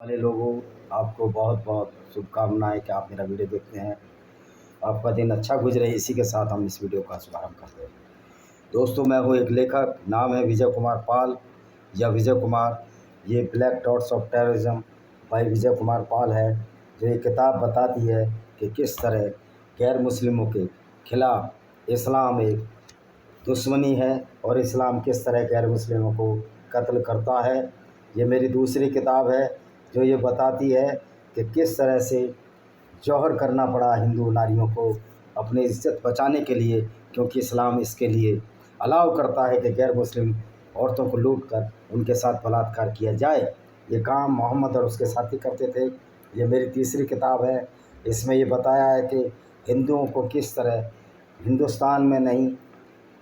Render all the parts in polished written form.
वाले लोगों, आपको बहुत बहुत शुभकामनाएं कि आप मेरा वीडियो देखते हैं। आपका दिन अच्छा गुजरे, इसी के साथ हम इस वीडियो का शुभारंभ करते हैं। दोस्तों, मैं हूँ एक लेखक, नाम है विजय कुमार पाल या विजय कुमार। ये black dots of terrorism by Vijay Kumar Pal है, जो ये किताब बताती है कि किस तरह गैर मुस्लिमों के खिलाफ इस्लाम एक दुश्मनी है और इस्लाम किस तरह गैर मुस्लिमों को कत्ल करता है। ये मेरी दूसरी किताब है जो ये बताती है कि किस तरह से जौहर करना पड़ा हिंदू नारियों को अपनी इज्जत बचाने के लिए, क्योंकि इस्लाम इसके लिए अलाउ करता है कि गैर मुस्लिम औरतों को लूट कर उनके साथ बलात्कार किया जाए। ये काम मोहम्मद और उसके साथी करते थे। ये मेरी तीसरी किताब है। इसमें ये बताया है कि हिंदुओं को किस तरह हिंदुस्तान में नहीं,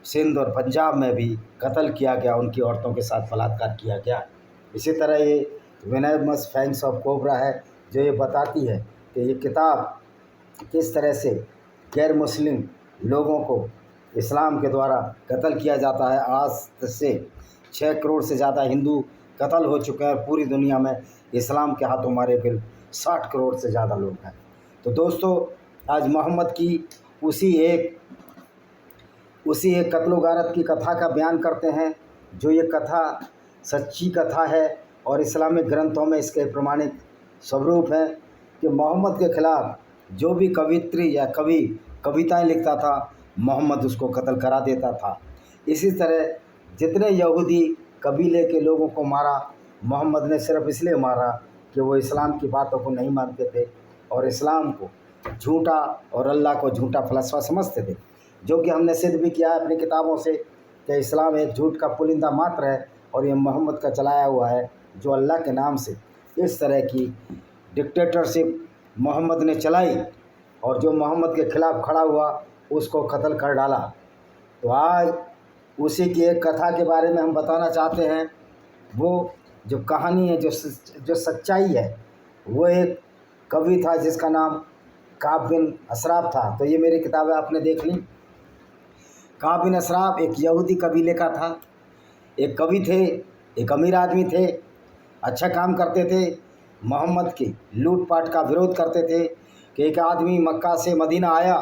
सिंध और पंजाब में भी कत्ल किया गया, उनकी औरतों के साथ बलात्कार किया गया। इसी तरह ये वेनमस फैंग्स ऑफ कोबरा है, जो ये बताती है कि ये किताब किस तरह से गैर मुस्लिम लोगों को इस्लाम के द्वारा कत्ल किया जाता है। आज से 6 करोड़ से ज़्यादा हिंदू कत्ल हो चुके हैं और पूरी दुनिया में इस्लाम के हाथों मारे गए 60 करोड़ से ज़्यादा लोग हैं। तो दोस्तों, आज मोहम्मद की उसी एक कत्लो गारत की कथा का बयान करते हैं, जो ये कथा सच्ची कथा है और इस्लामिक ग्रंथों में इसके प्रमाणित स्वरूप हैं कि मोहम्मद के ख़िलाफ़ जो भी कवित्री या कवि कविताएं लिखता था, मोहम्मद उसको कत्ल करा देता था। इसी तरह जितने यहूदी कबीले के लोगों को मारा, मोहम्मद ने सिर्फ इसलिए मारा कि वो इस्लाम की बातों को नहीं मानते थे और इस्लाम को झूठा और अल्लाह को झूठा फलसफा समझते थे, जो कि हमने सिद्ध भी किया है अपनी किताबों से कि इस्लाम एक झूठ का पुलिंदा मात्र है और ये मोहम्मद का चलाया हुआ है, जो अल्लाह के नाम से इस तरह की डिक्टेटरशिप मोहम्मद ने चलाई और जो मोहम्मद के ख़िलाफ़ खड़ा हुआ उसको कत्ल कर डाला। तो आज उसी की एक कथा के बारे में हम बताना चाहते हैं। वो जो कहानी है, जो सच्चाई है, वो एक कवि था जिसका नाम काब बिन अशराफ था। तो ये मेरी किताब है, आपने देख ली। काब बिन अशराफ एक यहूदी कबीले का था, एक कवि थे, एक अमीर आदमी थे, अच्छा काम करते थे, मोहम्मद की लूटपाट का विरोध करते थे। कि एक आदमी मक्का से मदीना आया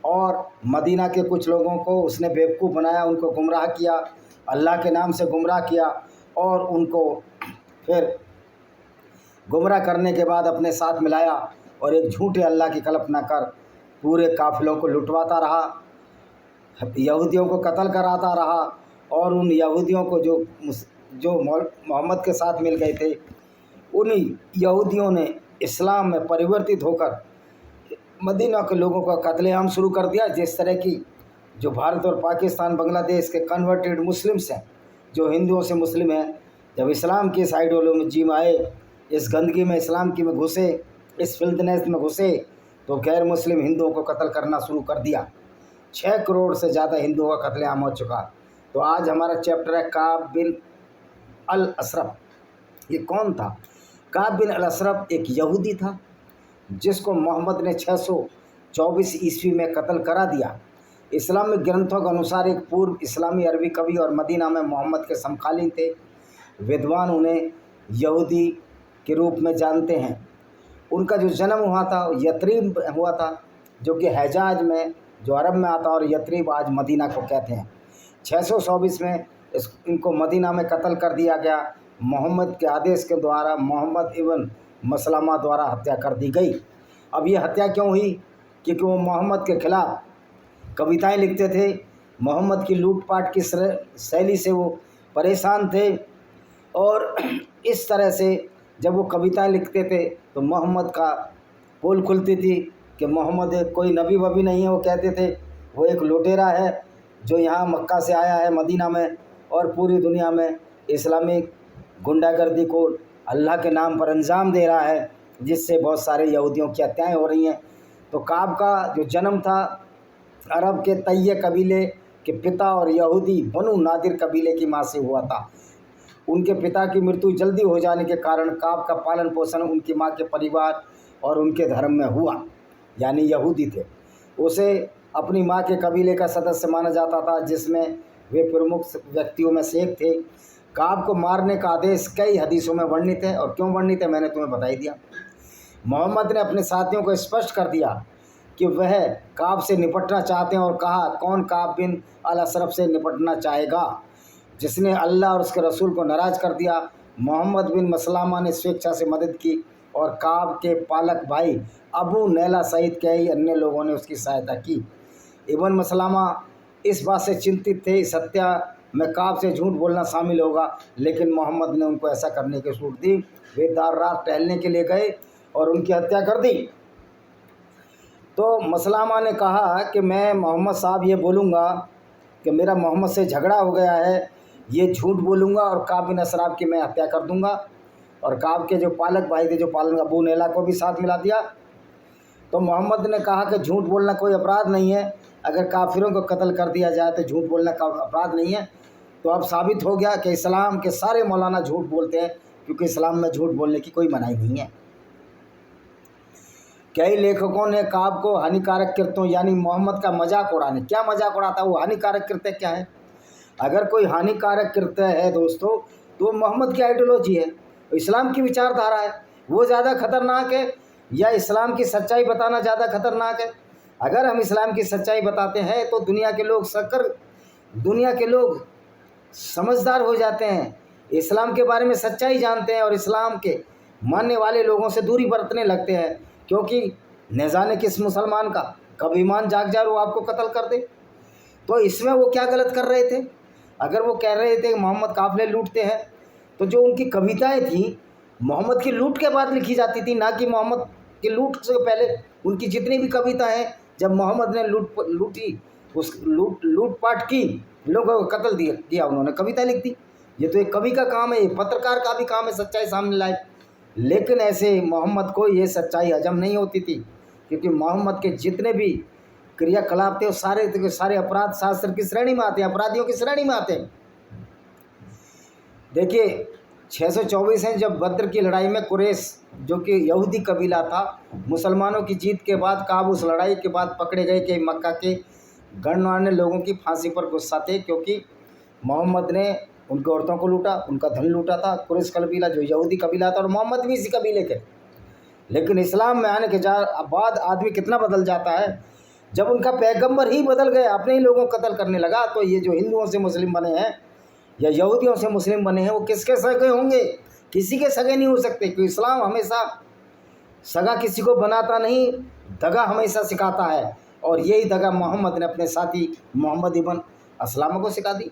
और मदीना के कुछ लोगों को उसने बेवकूफ़ बनाया, उनको गुमराह किया, अल्लाह के नाम से गुमराह किया और उनको फिर गुमराह करने के बाद अपने साथ मिलाया और एक झूठे अल्लाह की कल्पना कर पूरे काफ़िलों को लुटवाता रहा, यहूदियों को कत्ल कराता रहा। और उन यहूदियों को जो मोहम्मद के साथ मिल गए थे, उन्हीं यहूदियों ने इस्लाम में परिवर्तित होकर मदीना के लोगों का कत्लेआम शुरू कर दिया। जिस तरह की जो भारत और पाकिस्तान, बांग्लादेश के कन्वर्टेड मुस्लिम्स हैं, जो हिंदुओं से मुस्लिम हैं, जब इस्लाम की इस आइडियोलॉजी में आए, इस गंदगी में इस्लाम की में घुसे, इस फिल्दनेस में घुसे, तो गैर मुस्लिम हिंदुओं को कत्ल करना शुरू कर दिया। 6 करोड़ से ज़्यादा हिंदुओं का कत्लेआम हो चुका। तो आज हमारा चैप्टर है काब बिन अल अशरफ। ये कौन था? काब बिन अल अशरफ एक यहूदी था जिसको मोहम्मद ने 624 ईस्वी में कत्ल करा दिया। इस्लामिक ग्रंथों के अनुसार एक पूर्व इस्लामी अरबी कवि और मदीना में मोहम्मद के समकालीन थे। विद्वान उन्हें यहूदी के रूप में जानते हैं। उनका जो जन्म हुआ था यथरीब हुआ था, जो कि हिजाज में, जो अरब में आता, और यथरीब आज मदीना को कहते हैं। 624 में इनको मदीना में कत्ल कर दिया गया। मोहम्मद के आदेश के द्वारा मोहम्मद इब्न मसलमा द्वारा हत्या कर दी गई। अब ये हत्या क्यों हुई? क्योंकि वो मोहम्मद के ख़िलाफ़ कविताएं लिखते थे, मोहम्मद की लूटपाट की शैली से वो परेशान थे। और इस तरह से जब वो कविताएं लिखते थे तो मोहम्मद का पोल खुलती थी कि मोहम्मद एक कोई नबी वबी नहीं है। वो कहते थे वो एक लुटेरा है जो यहाँ मक्का से आया है मदीना में और पूरी दुनिया में इस्लामिक गुंडागर्दी को अल्लाह के नाम पर अंजाम दे रहा है, जिससे बहुत सारे यहूदियों की हत्याएँ हो रही हैं। तो काब का जो जन्म था अरब के तैये कबीले के पिता और यहूदी बनु नादिर कबीले की माँ से हुआ था। उनके पिता की मृत्यु जल्दी हो जाने के कारण काब का पालन पोषण उनकी माँ के परिवार और उनके धर्म में हुआ, यानी यहूदी थे। उसे अपनी माँ के कबीले का सदस्य माना जाता था, जिसमें वे प्रमुख व्यक्तियों में से एक थे। काब को मारने का आदेश कई हदीसों में वर्णित है, और क्यों वर्णित है मैंने तुम्हें बता ही दिया। मोहम्मद ने अपने साथियों को स्पष्ट कर दिया कि वह काब से निपटना चाहते हैं, और कहा कौन काब बिन अल अशरफ से निपटना चाहेगा, जिसने अल्लाह और उसके रसूल को नाराज़ कर दिया। मोहम्मद बिन मसलामा ने स्वेच्छा से मदद की, और काब के पालक भाई अबू नैला सहित कई अन्य लोगों ने उसकी सहायता की। इब्न मसलामा इस बात से चिंतित थे इस हत्या में काब से झूठ बोलना शामिल होगा, लेकिन मोहम्मद ने उनको ऐसा करने की छूट दी। वे देर रात टहलने के लिए गए और उनकी हत्या कर दी। तो मसलामा ने कहा कि मैं मोहम्मद साहब ये बोलूँगा कि मेरा मोहम्मद से झगड़ा हो गया है, ये झूठ बोलूँगा और काब बिन अशरफ की मैं हत्या कर दूँगा। और काब के जो पालक भाई थे, जो पालन अबू नैला को भी साथ मिला दिया। तो मोहम्मद ने कहा कि झूठ बोलना कोई अपराध नहीं है, अगर काफिरों को कत्ल कर दिया जाए तो झूठ बोलना का अपराध नहीं है। तो अब साबित हो गया कि इस्लाम के सारे मौलाना झूठ बोलते हैं, क्योंकि इस्लाम में झूठ बोलने की कोई मनाही नहीं है। कई लेखकों ने काब को हानिकारक कृत्यों यानी मोहम्मद का मजाक उड़ाने, क्या मजाक उड़ाता है वो, हानिकारक कृत्य क्या है? अगर कोई हानिकारक कृत्य है दोस्तों, तो मोहम्मद की आइडियोलॉजी है, इस्लाम की विचारधारा है, वो ज़्यादा खतरनाक है या इस्लाम की सच्चाई बताना ज़्यादा खतरनाक है? अगर हम इस्लाम की सच्चाई बताते हैं तो दुनिया के लोग समझदार हो जाते हैं, इस्लाम के बारे में सच्चाई जानते हैं, और इस्लाम के मानने वाले लोगों से दूरी बरतने लगते हैं, क्योंकि न जाने किस मुसलमान का कब ईमान जाग जाए वो आपको कत्ल कर दे। तो इसमें वो क्या गलत कर रहे थे? अगर वो कह रहे थे कि मोहम्मद काफिले लूटते हैं, तो जो उनकी कविताएं थी मोहम्मद की लूट के बाद लिखी जाती थी, ना कि मोहम्मद की लूट से पहले। उनकी जितनी भी कविताएं हैं, जब मोहम्मद ने लूटपाट की, लोगों को कत्ल किया, उन्होंने कविता लिख दी। ये तो एक कवि का काम है, ये पत्रकार का भी काम है सच्चाई सामने लाए। लेकिन ऐसे मोहम्मद को ये सच्चाई हजम नहीं होती थी, क्योंकि मोहम्मद के जितने भी क्रियाकलाप थे वो सारे अपराध शास्त्र की श्रेणी में आते हैं, अपराधियों की श्रेणी में आते हैं। देखिए 624 है, जब बद्र की लड़ाई में कुरैश जो कि यहूदी कबीला था, मुसलमानों की जीत के बाद काब उस लड़ाई के बाद पकड़े गए कि मक्का के गणमान्य लोगों की फांसी पर गुस्सा थे, क्योंकि मोहम्मद ने उनकी औरतों को लूटा, उनका धन लूटा था। कुरैश कबीला जो यहूदी कबीला था, और मोहम्मद भी इसी कबीले के। लेकिन इस्लाम में आने के बाद आदमी कितना बदल जाता है, जब उनका पैगंबर ही बदल गया, अपने ही लोगों को कत्ल करने लगा। तो ये जो हिंदुओं से मुस्लिम बने हैं या यहूदियों से मुस्लिम बने हैं, वो किसके सगे होंगे? किसी के सगे नहीं हो सकते, क्योंकि इस्लाम हमेशा सगा किसी को बनाता नहीं, दगा हमेशा सिखाता है। और यही दगा मोहम्मद ने अपने साथी मोहम्मद इब्न असलामा को सिखा दी,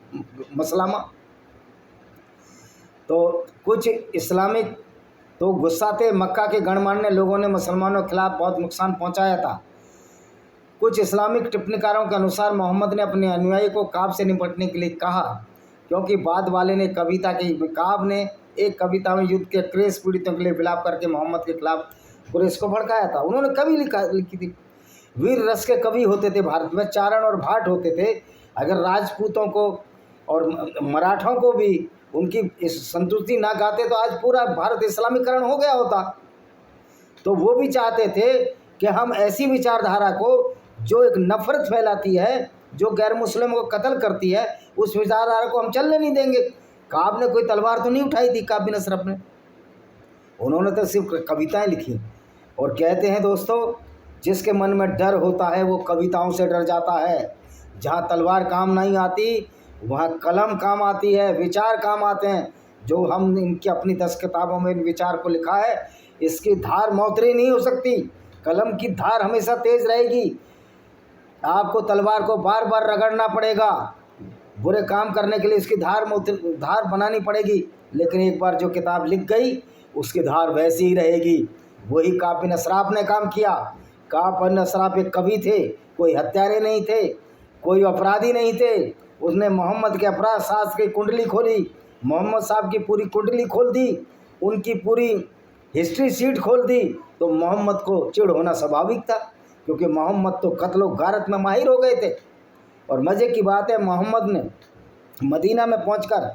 मसलामा। तो कुछ इस्लामिक तो गुस्सा थे, मक्का के गणमान्य लोगों ने मुसलमानों के खिलाफ बहुत नुकसान पहुंचाया था। कुछ इस्लामिक टिप्पणीकारों के अनुसार मोहम्मद ने अपने अनुयायी को काब से निपटने के लिए कहा, क्योंकि बाद वाले ने काब ने एक कविता में युद्ध के क्लेश पीड़ितों के लिए विलाप करके मोहम्मद के खिलाफ कुरैश को भड़काया था। उन्होंने कवि लिखी थी। वीर रस के कवि होते थे भारत में, चारण और भाट होते थे। अगर राजपूतों को और मराठों को भी उनकी इस संतुष्टि ना गाते तो आज पूरा भारत इस्लामीकरण हो गया होता। तो वो भी चाहते थे कि हम ऐसी विचारधारा को, जो एक नफरत फैलाती है, जो गैर मुस्लिमों को कत्ल करती है, उस विचारधारा को हम चलने नहीं देंगे। काब ने कोई तलवार तो नहीं उठाई थी, काब बिन अशरफ ने, उन्होंने तो सिर्फ कविताएं लिखी। और कहते हैं दोस्तों, जिसके मन में डर होता है वो कविताओं से डर जाता है। जहाँ तलवार काम नहीं आती, वहाँ कलम काम आती है, विचार काम आते हैं। जो हम इनकी अपनी 10 किताबों में इन विचार को लिखा है, इसकी धार मौतरी नहीं हो सकती। कलम की धार हमेशा तेज रहेगी। आपको तलवार को बार बार रगड़ना पड़ेगा, बुरे काम करने के लिए इसकी धार बनानी पड़ेगी, लेकिन एक बार जो किताब लिख गई उसकी धार वैसी ही रहेगी। वही काब बिन अशरफ ने काम किया। काब बिन अशरफ एक कवि थे, कोई हत्यारे नहीं थे, कोई अपराधी नहीं थे। उसने मोहम्मद के अपराध शास्त्र की कुंडली खोली, मोहम्मद साहब की पूरी कुंडली खोल दी, उनकी पूरी हिस्ट्री शीट खोल दी। तो मोहम्मद को चिढ़ होना स्वाभाविक था, क्योंकि मोहम्मद तो कत्लो गारत में माहिर हो गए थे। और मज़े की बात है, मोहम्मद ने मदीना में पहुंचकर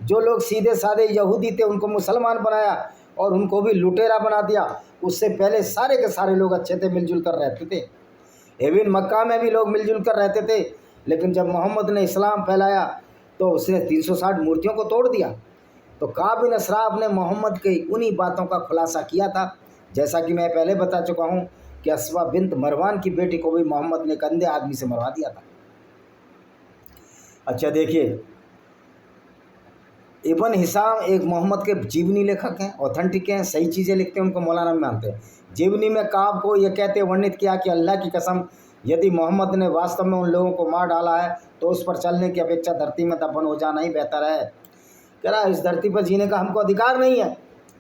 जो लोग सीधे साधे यहूदी थे उनको मुसलमान बनाया, और उनको भी लुटेरा बना दिया। उससे पहले सारे के सारे लोग अच्छे थे, मिलजुल कर रहते थे। इवन मक्का में भी लोग मिलजुल कर रहते थे। लेकिन जब मोहम्मद ने इस्लाम फैलाया तो उसने 360 मूर्तियों को तोड़ दिया। तो काब बिन असराब ने मोहम्मद की उन्हीं बातों का खुलासा किया था, जैसा कि मैं पहले बता चुका हूँ कि असवा बिन्त मरवान की बेटी को भी मोहम्मद ने एक अंधे आदमी से मरवा दिया था। अच्छा देखिए, इब्न हिशाम एक मोहम्मद के जीवनी लेखक हैं, ऑथेंटिक हैं, सही चीज़ें लिखते हैं, उनको मौलाना भी मानते हैं। जीवनी में काब को यह कहते वर्णित किया कि अल्लाह की कसम, यदि मोहम्मद ने वास्तव में उन लोगों को मार डाला है तो उस पर चलने की अपेक्षा धरती में दफन हो जाना ही बेहतर है। कह रहा इस धरती पर जीने का हमको अधिकार नहीं है।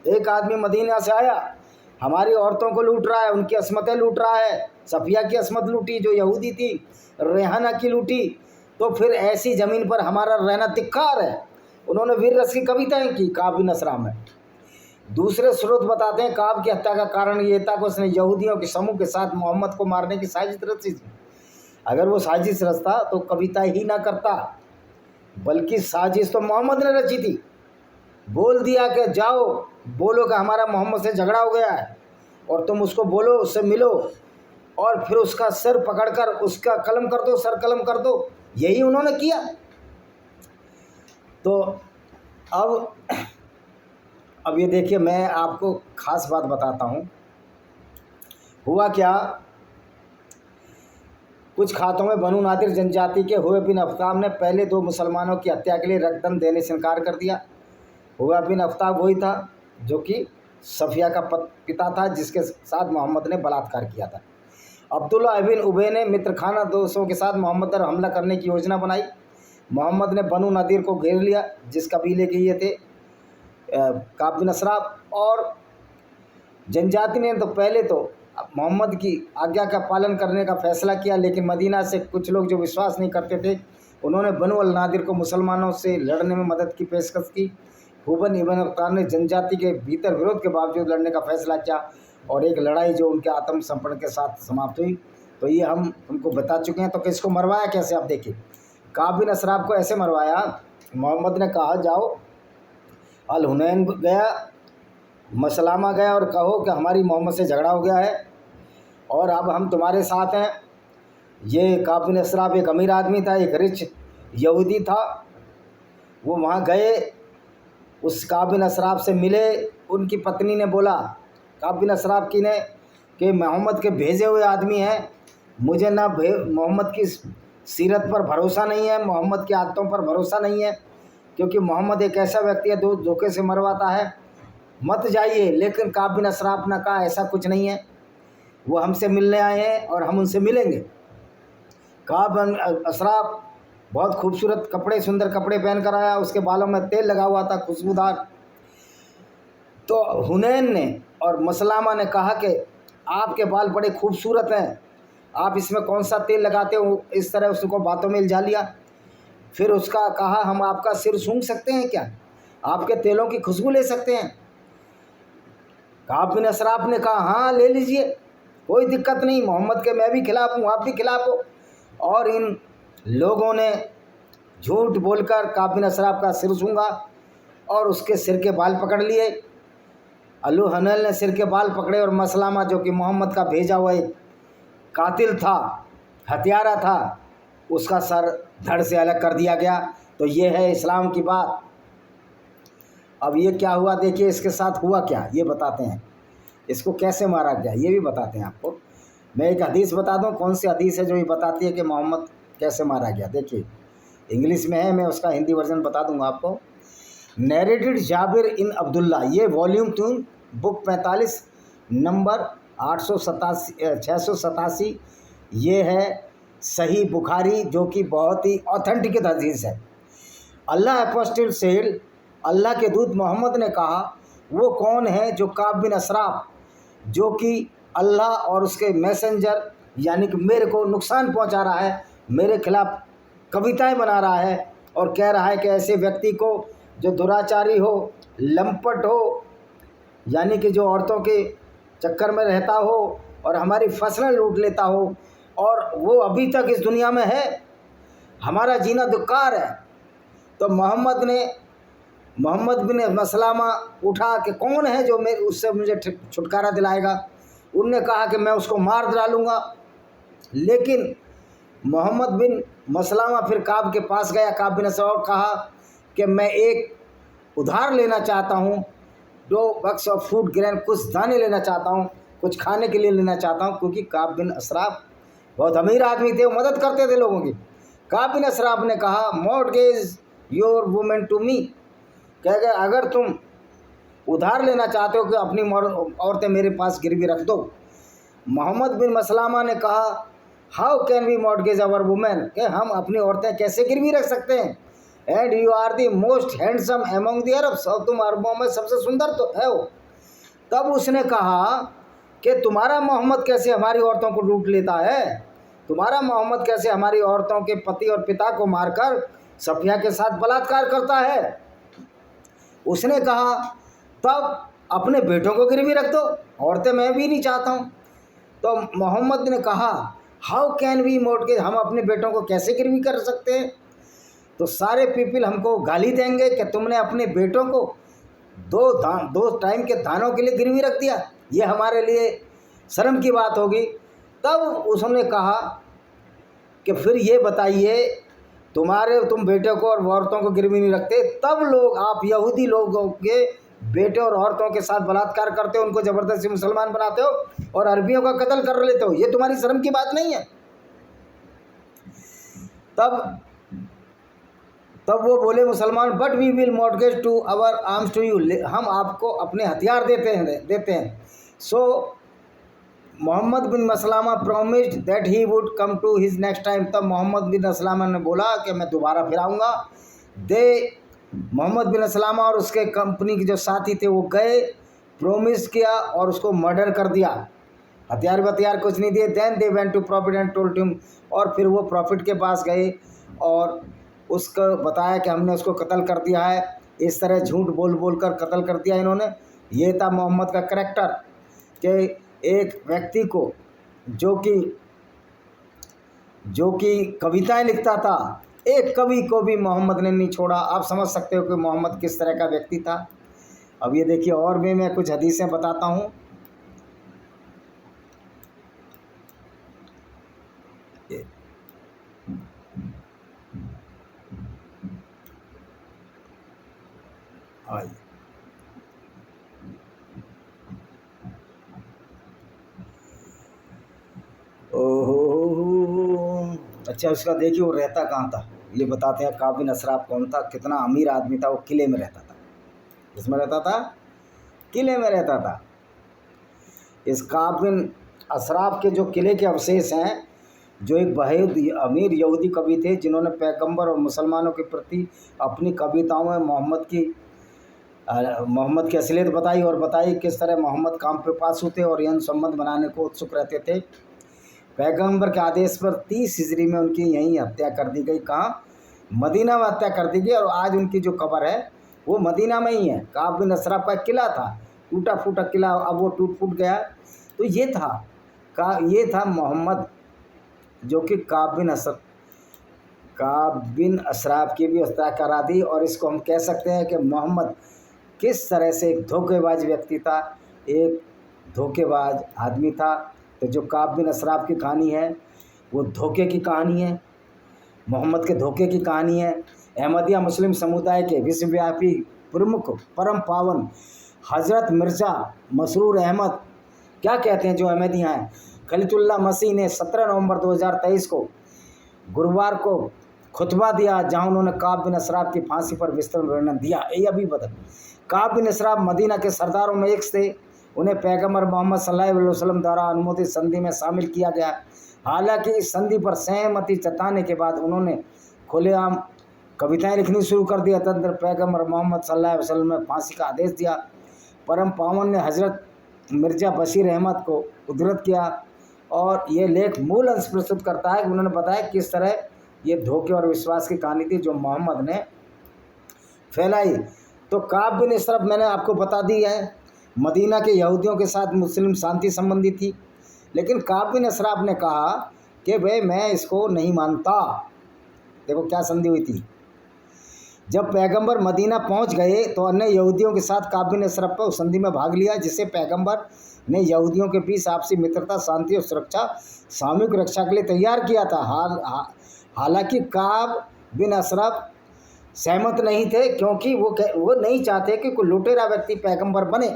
एक आदमी मदीना से आया, हमारी औरतों को लूट रहा है, उनकी असमतें लूट रहा है। सफिया की असमत लूटी जो यहूदी थी, रेहाना की लूटी, तो फिर ऐसी ज़मीन पर हमारा रहना धिक्कार है। उन्होंने वीर रस की कविताएँ की काब बिन असराब में। दूसरे स्रोत बताते हैं काब की हत्या का कारण ये था कि उसने यहूदियों के समूह के साथ मोहम्मद को मारने की साजिश रची थी। अगर वो साजिश रचता तो कविता ही ना करता, बल्कि साजिश तो मोहम्मद ने रची थी। बोल दिया कि जाओ बोलो कि हमारा मोहम्मद से झगड़ा हो गया है और तुम उसको बोलो, उससे मिलो और फिर उसका सर पकड़कर उसका कलम कर दो, सर कलम कर दो। यही उन्होंने किया। तो अब ये देखिए, मैं आपको ख़ास बात बताता हूँ। हुआ क्या, कुछ खातों में बनु नादिर जनजाति के हुए बिन अफ्ताब ने पहले 2 मुसलमानों की हत्या के लिए रकदम देने से इनकार कर दिया। हुआ बिन अफ्ताब वही था जो कि सफिया का पिता था, जिसके साथ मोहम्मद ने बलात्कार किया था। अब्दुल्ला इब्न उबे ने मित्रखाना दोस्तों के साथ मोहम्मद पर हमला करने की योजना बनाई। मोहम्मद ने बनु नादिर को घेर लिया, जिस कबीले के ये थे काब बिन असराब, और जनजाति ने तो पहले तो मोहम्मद की आज्ञा का पालन करने का फैसला किया, लेकिन मदीना से कुछ लोग जो विश्वास नहीं करते थे, उन्होंने बनु अल नादिर को मुसलमानों से लड़ने में मदद की पेशकश की। हुबन इब्न अख्तार ने जनजाति के भीतर विरोध के बावजूद लड़ने का फैसला किया और एक लड़ाई जो उनके आत्मसमर्पण के साथ समाप्त हुई। तो ये हम उनको बता चुके हैं। तो किसको मरवाया कैसे, आप देखिए। काब बिन असराब को ऐसे मरवाया, मोहम्मद ने कहा जाओ अल हुनैन गया, मसलामा गया और कहो कि हमारी मोहम्मद से झगड़ा हो गया है और अब हम तुम्हारे साथ हैं। ये काब बिन असराब एक अमीर आदमी था, एक रिच यहूदी था। वो वहाँ गए, उस काब बिन असराब से मिले। उनकी पत्नी ने बोला काब बिन असराब की ने कि मोहम्मद के भेजे हुए आदमी हैं, मुझे ना मोहम्मद की सीरत पर भरोसा नहीं है, मोहम्मद की आदतों पर भरोसा नहीं है, क्योंकि मोहम्मद एक ऐसा व्यक्ति है जो धोखे से मरवाता है, मत जाइए। लेकिन काब बिन असराब ने कहा ऐसा कुछ नहीं है, वो हमसे मिलने आए हैं और हम उनसे मिलेंगे। काब बिन असराब बहुत खूबसूरत कपड़े, सुंदर कपड़े पहन कर आया, उसके बालों में तेल लगा हुआ था खुशबूदार। तो हुनैन ने और मसलामा ने कहा कि आपके बाल बड़े खूबसूरत हैं, आप इसमें कौन सा तेल लगाते हो, इस तरह उसको बातों में उलझा लिया। फिर उसका कहा हम आपका सिर सूंघ सकते हैं क्या, आपके तेलों की खुशबू ले सकते हैं। काब बिन असराब ने कहा हाँ ले लीजिए, कोई दिक्कत नहीं, मोहम्मद के मैं भी खिलाफ हूँ, आप भी खिलाफ हो। और इन लोगों ने झूठ बोलकर काब बिन असराब का सिर सूंघा और उसके सिर के बाल पकड़ लिए। अल्लू हनल ने सिर के बाल पकड़े और मसलामा जो कि मोहम्मद का भेजा हुआ एक कातिल था, हत्यारा था, उसका सर धड़ से अलग कर दिया गया। तो ये है इस्लाम की बात। अब ये क्या हुआ देखिए, इसके साथ हुआ क्या ये बताते हैं, इसको कैसे मारा गया ये भी बताते हैं आपको। मैं एक हदीस बता दूं, कौन सी हदीस है जो ये बताती है कि मोहम्मद कैसे मारा गया। देखिए इंग्लिश में है, मैं उसका हिंदी वर्जन बता दूंगा आपको। नैरेटेड जाबिर इन अब्दुल्ला, ये वॉल्यूम 3 बुक 45 नंबर 687, ये है सही बुखारी, जो कि बहुत ही ऑथेंटिक हदीस है। अल्लाह अपोस्टल सेड, अल्लाह के दूत मोहम्मद ने कहा वो कौन है जो काब बिन असराब, जो कि अल्लाह और उसके मैसेंजर यानी कि मेरे को नुकसान पहुंचा रहा है, मेरे खिलाफ कविताएं बना रहा है और कह रहा है कि ऐसे व्यक्ति को जो दुराचारी हो, लंपट हो, यानी कि जो औरतों के चक्कर में रहता हो और हमारी फसलें लूट लेता हो, और वो अभी तक इस दुनिया में है, हमारा जीना धिक्कार है। तो मोहम्मद बिन मसलामा उठा कि कौन है जो मैं उससे मुझे छुटकारा दिलाएगा। उनने कहा कि मैं उसको मार डालूँगा। लेकिन मोहम्मद बिन मसलामा फिर काब के पास गया, काब बिन असराब, कहा कि मैं एक उधार लेना चाहता हूँ, 2 बक्स ऑफ फूड ग्रेन, कुछ दाने लेना चाहता हूँ, कुछ खाने के लिए लेना चाहता हूँ, क्योंकि काब बिन अशराफ बहुत अमीर आदमी थे, वो मदद करते थे लोगों की। काब बिन अशराफ ने कहा, mortgage your women to me, कह गए अगर तुम उधार लेना चाहते हो कि अपनी औरतें मेरे पास गिरवी रख दो। मोहम्मद बिन मसलामा ने कहा, how can we mortgage our women, कि हम अपनी औरतें कैसे गिरवी रख सकते हैं। And you are the most handsome among the Arabs, और तुम अरबों में सबसे सुंदर तो है हो। तब उसने कहा कि तुम्हारा मोहम्मद कैसे हमारी औरतों को लूट लेता है, तुम्हारा मोहम्मद कैसे हमारी औरतों के पति और पिता को मारकर सफिया के साथ बलात्कार करता है। उसने कहा, तब अपने बेटों को गिरवी रख दो, औरतें मैं भी नहीं चाहता हूँ। तो मोहम्मद ने कहा, हाउ कैन वी मॉर्टगेज, हम अपने बेटों को कैसे गिरवी कर सकते हैं। तो सारे पीपल हमको गाली देंगे कि तुमने अपने बेटों को 2 टाइम के दानों के लिए गिरवी रख दिया, ये हमारे लिए शर्म की बात होगी। तब उसने कहा कि फिर ये बताइए, तुम बेटे को और औरतों को गिरवी नहीं रखते, तब लोग आप यहूदी लोगों के बेटे और औरतों के साथ बलात्कार करते हो, उनको ज़बरदस्ती मुसलमान बनाते हो और अरबियों का कत्ल कर लेते हो, ये तुम्हारी शर्म की बात नहीं है। तब वो बोले मुसलमान, but we will mortgage to our arms to you, हम आपको अपने हथियार देते हैं। So Muhammad bin Maslama promised that he would come to his next time, तब मोहम्मद बिन मसलामा ने बोला कि मैं दोबारा फिर आऊँगा। मोहम्मद बिन सलामा और उसके कंपनी के जो साथी थे वो गए, प्रोमिस किया और उसको मर्डर कर दिया, हथियार कुछ नहीं दिए। Then they went to prophet and told him, और फिर वो प्रॉफिट के पास गए और उसको बताया कि हमने उसको कत्ल कर दिया है। इस तरह झूठ बोल कर कत्ल कर दिया इन्होंने। ये था मोहम्मद का करैक्टर कि एक व्यक्ति को जो कि कविताएं लिखता था, एक कवि को भी मोहम्मद ने नहीं छोड़ा। आप समझ सकते हो कि मोहम्मद किस तरह का व्यक्ति था। अब ये देखिए, और भी मैं कुछ हदीसें बताता हूँ। आइए, ओहो, अच्छा उसका देखिए वो रहता कहाँ था, ये बताते हैं। काब बिन अशराफ कौन था, कितना अमीर आदमी था। वो किले में रहता था। किसमें रहता था? किले में रहता था। इस काब बिन अशराफ के जो किले के अवशेष हैं, जो एक बहुत अमीर यहूदी कवि थे जिन्होंने पैगंबर और मुसलमानों के प्रति अपनी कविताओं में मोहम्मद की असलियत बताई और बताई किस तरह मोहम्मद काम पे पास होते और यौन संबंध बनाने को उत्सुक रहते थे। पैगंबर के आदेश पर 30 हिजरी में उनकी यहीं हत्या कर दी गई। कहाँ? मदीना में हत्या कर दी गई। और आज उनकी जो कब्र है वो मदीना में ही है। काब बिन अशराफ का किला था, टूटा फूटा किला, अब वो टूट फूट गया। तो ये था मोहम्मद, जो कि काब बिन अशराफ की भी हत्या करा दी। और इसको हम कह सकते हैं कि मोहम्मद किस तरह से एक धोखेबाज व्यक्ति था, एक धोखेबाज आदमी था। तो जो काब बिन अशराफ की कहानी है वो धोखे की कहानी है, मोहम्मद के धोखे की कहानी है। अहमदिया मुस्लिम समुदाय के विश्वव्यापी प्रमुख परम पावन हज़रत मिर्ज़ा मसरूर अहमद क्या कहते हैं, जो अहमदिया हैं, खलीलुल्लाह मसीह ने 17 नवंबर 2023 को गुरुवार को खुतबा दिया, जहां उन्होंने काब बिन अशराफ की फांसी पर विस्तृत वर्णन दिया। ये अभी बदल काब बिन अशराफ मदीना के सरदारों में एक थे। उन्हें पैगंबर मोहम्मद सल्लल्लाहु अलैहि वसल्लम द्वारा अनुमोदित संधि में शामिल किया गया। हालांकि इस संधि पर सहमति जताने के बाद उन्होंने खुलेआम कविताएं लिखनी शुरू कर दिया। तदनंतर पैगंबर मोहम्मद सल्लल्लाहु अलैहि वसल्लम ने फांसी का आदेश दिया। परम पावन ने हज़रत मिर्ज़ा बशीर अहमद को उद्धृत किया और ये लेख मूल अंश प्रस्तुत करता है कि उन्होंने बताया किस तरह ये धोखे और विश्वास की कहानी थी जो मोहम्मद ने फैलाई। तो काब बिन अशराफ मैंने आपको बता दी है, मदीना के यहूदियों के साथ मुस्लिम शांति संबंधी थी। लेकिन काब बिन अशराफ ने कहा कि भाई मैं इसको नहीं मानता। देखो क्या संधि हुई थी। जब पैगंबर मदीना पहुंच गए तो अन्य यहूदियों के साथ काब बिन अशराफ पर उस संधि में भाग लिया, जिससे पैगंबर ने यहूदियों के बीच आपसी मित्रता, शांति और सुरक्षा, सामूहिक रक्षा के लिए तैयार किया था। हालांकि काब बिन अशराफ सहमत नहीं थे, क्योंकि वो नहीं चाहते कि कोई लुटेरा व्यक्ति पैगंबर बने।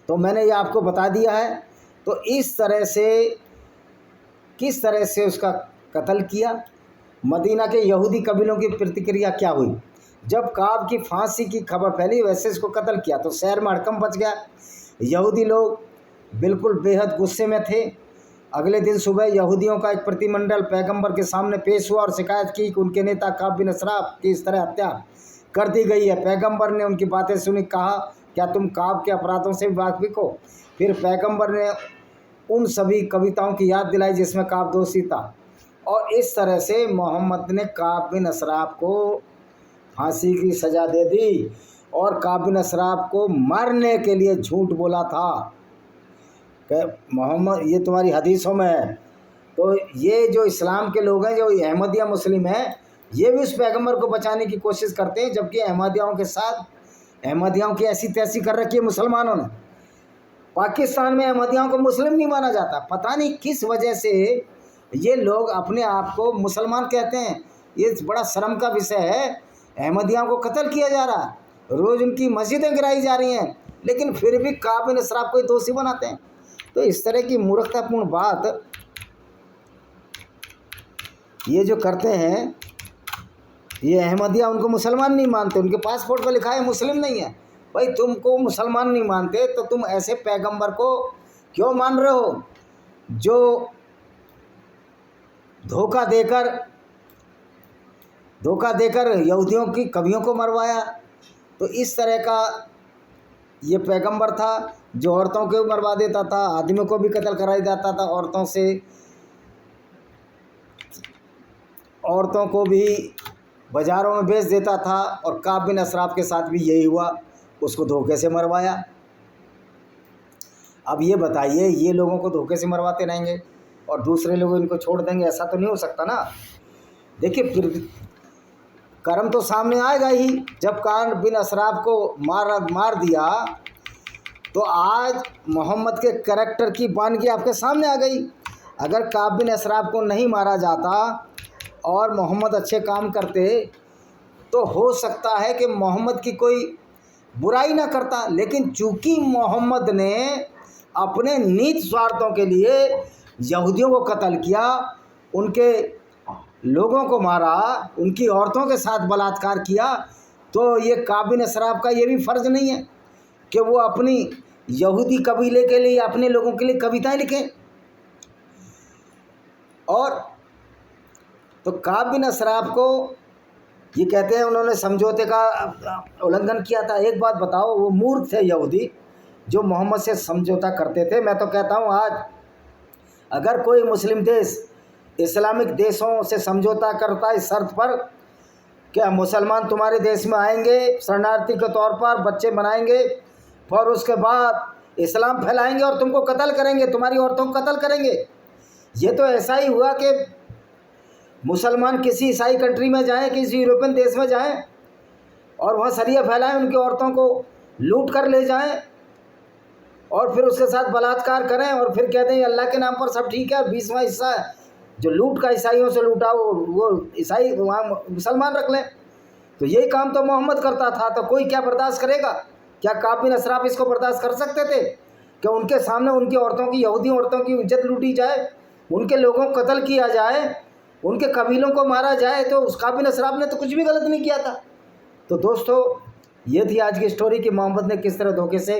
तो मैंने ये आपको बता दिया है। तो इस तरह से किस तरह से उसका कत्ल किया, मदीना के यहूदी कबीलों की प्रतिक्रिया क्या हुई। जब काब की फांसी की खबर फैली वैसे इसको कत्ल किया तो शहर में हड़कंप मच गया। यहूदी लोग बिल्कुल बेहद गुस्से में थे। अगले दिन सुबह यहूदियों का एक प्रतिमंडल पैगंबर के सामने पेश हुआ और शिकायत की कि उनके नेता काब बिन असराफ की इस तरह हत्या कर दी गई है। पैगंबर ने उनकी बातें सुनी, कहा क्या तुम काब के अपराधों से वाकिफ हो। फिर पैगंबर ने उन सभी कविताओं की याद दिलाई जिसमें काब दोषी था, और इस तरह से मोहम्मद ने काब बिन असराफ को फांसी की सज़ा दे दी और काब बिन असराफ को मारने के लिए झूठ बोला था कि मोहम्मद, ये तुम्हारी हदीसों में है। तो ये जो इस्लाम के लोग हैं, जो अहमदिया मुस्लिम हैं, ये भी उस पैगंबर को बचाने की कोशिश करते हैं, जबकि अहमदियाओं के साथ अहमदियाओं की ऐसी तैसी कर रखी है मुसलमानों ने। पाकिस्तान में अहमदियाओं को मुस्लिम नहीं माना जाता, पता नहीं किस वजह से ये लोग अपने आप को मुसलमान कहते हैं। ये बड़ा शर्म का विषय है। अहमदियाओं को कत्ल किया जा रहा है, रोज़ उनकी मस्जिदें गिराई जा रही हैं, लेकिन फिर भी काब बिन असराफ को दोषी बनाते हैं। तो इस तरह की मूर्खतापूर्ण बात ये जो करते हैं, ये अहमदिया उनको मुसलमान नहीं मानते, उनके पासपोर्ट पर लिखा है मुस्लिम नहीं है। भाई तुमको मुसलमान नहीं मानते तो तुम ऐसे पैगंबर को क्यों मान रहे हो जो धोखा देकर यहूदियों की कवियों को मरवाया। तो इस तरह का ये पैगंबर था जो औरतों को मरवा देता था, आदमियों को भी कत्ल कराया जाता था, औरतों को भी बाज़ारों में बेच देता था। और काब बिन असराफ के साथ भी यही हुआ, उसको धोखे से मरवाया। अब ये बताइए, ये लोगों को धोखे से मरवाते रहेंगे और दूसरे लोग इनको छोड़ देंगे, ऐसा तो नहीं हो सकता ना। देखिए फिर कर्म तो सामने आएगा ही। जब काब बिन असराफ को मार दिया तो आज मोहम्मद के करैक्टर की वानगी आपके सामने आ गई। अगर काब बिन असराफ को नहीं मारा जाता और मोहम्मद अच्छे काम करते तो हो सकता है कि मोहम्मद की कोई बुराई ना करता, लेकिन चूंकि मोहम्मद ने अपने नीच स्वार्थों के लिए यहूदियों को कत्ल किया, उनके लोगों को मारा, उनकी औरतों के साथ बलात्कार किया, तो ये काब बिन असराफ का ये भी फ़र्ज़ नहीं है कि वो अपनी यहूदी कबीले के लिए, अपने लोगों के लिए कविताएं लिखें। और तो काब बिन असराफ को ये कहते हैं उन्होंने समझौते का उल्लंघन किया था। एक बात बताओ, वो मूर्ख थे यहूदी जो मोहम्मद से समझौता करते थे। मैं तो कहता हूँ आज अगर कोई मुस्लिम देश इस्लामिक देशों से समझौता करता है इस शर्त पर कि मुसलमान तुम्हारे देश में आएंगे, शरणार्थी के तौर पर बच्चे बनाएंगे और उसके बाद इस्लाम फैलाएंगे और तुमको कत्ल करेंगे, तुम्हारी औरतों को कत्ल करेंगे। ये तो ऐसा ही हुआ कि मुसलमान किसी ईसाई कंट्री में जाएं, किसी यूरोपियन देश में जाएं और वहाँ शरिया फैलाएं, उनकी औरतों को लूट कर ले जाएं और फिर उसके साथ बलात्कार करें और फिर कहते हैं अल्लाह के नाम पर सब ठीक है। 20वां हिस्सा जो लूट का ईसाइयों से लूटा वो ईसाई वहाँ मुसलमान रख लें। तो यही काम तो मोहम्मद करता था, तो कोई क्या बर्दाश्त करेगा? क्या काब बिन असराफ इसको बर्दाश्त कर सकते थे कि उनके सामने उनकी औरतों की, यहूदी औरतों की इज्जत लूटी जाए, उनके लोगों को कत्ल किया जाए, उनके कबीलों को मारा जाए? तो उस काब बिन असराफ ने तो कुछ भी गलत नहीं किया था। तो दोस्तों ये थी आज की स्टोरी कि मोहम्मद ने किस तरह धोखे से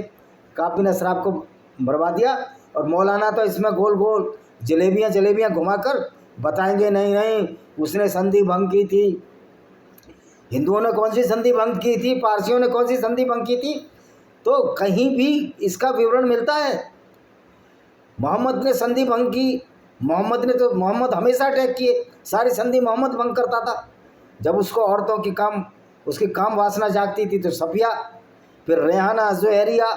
काब बिन असराफ को मरवा दिया। और मौलाना तो इसमें गोल गोल जलेबियाँ घुमाकर बताएंगे नहीं नहीं उसने संधि भंग की थी। हिंदुओं ने कौन सी संधि भंग की थी, पारसियों ने कौन सी संधि भंग की थी? तो कहीं भी इसका विवरण मिलता है? मोहम्मद ने संधि भंग की, मोहम्मद हमेशा अटैक किए, सारी संधि मोहम्मद भंग करता था। जब उसको औरतों की उसकी काम वासना जागती थी तो सफिया, फिर रेहाना, जुहैरिया,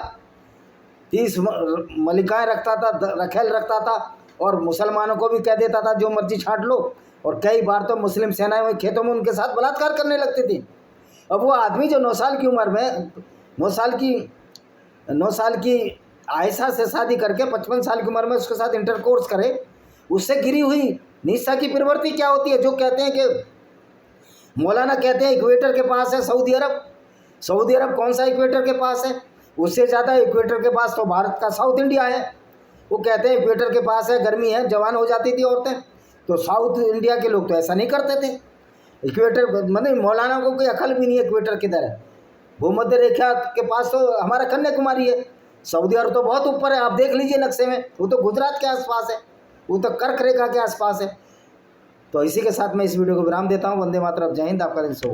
30 मलिकाएँ रखता था, रखेल रखता था और मुसलमानों को भी कह देता था जो मर्जी छांट लो। और कई बार तो मुस्लिम सेनाएं वही खेतों में उनके साथ बलात्कार करने लगती थी। अब वो आदमी जो 9 साल की उम्र में 9 साल की आयशा से शादी करके 55 साल की उम्र में उसके साथ इंटरकोर्स करे, उससे गिरी हुई निशा की प्रवृत्ति क्या होती है? जो कहते हैं कि मौलाना कहते हैं इक्वेटर के पास है सऊदी अरब। सऊदी अरब कौन सा इक्वेटर के पास है? उससे ज़्यादा इक्वेटर के पास तो भारत का साउथ इंडिया है। वो कहते हैं इक्वेटर के पास है, गर्मी है, जवान हो जाती थी औरतें। तो साउथ इंडिया के लोग तो ऐसा नहीं करते थे। इक्वेटर मतलब मौलाना को कोई अकल भी नहीं है इक्वेटर किधर है। भूमध्य रेखा के पास तो हमारा कन्याकुमारी है। सऊदी अरब तो बहुत ऊपर है, आप देख लीजिए नक्शे में, वो तो गुजरात के आसपास है, वो तो कर्क रेखा के आसपास है। तो इसी के साथ मैं इस वीडियो को विराम देता हूँ। वंदे मातरम, जय हिंद, आपका दिन शुभ हो।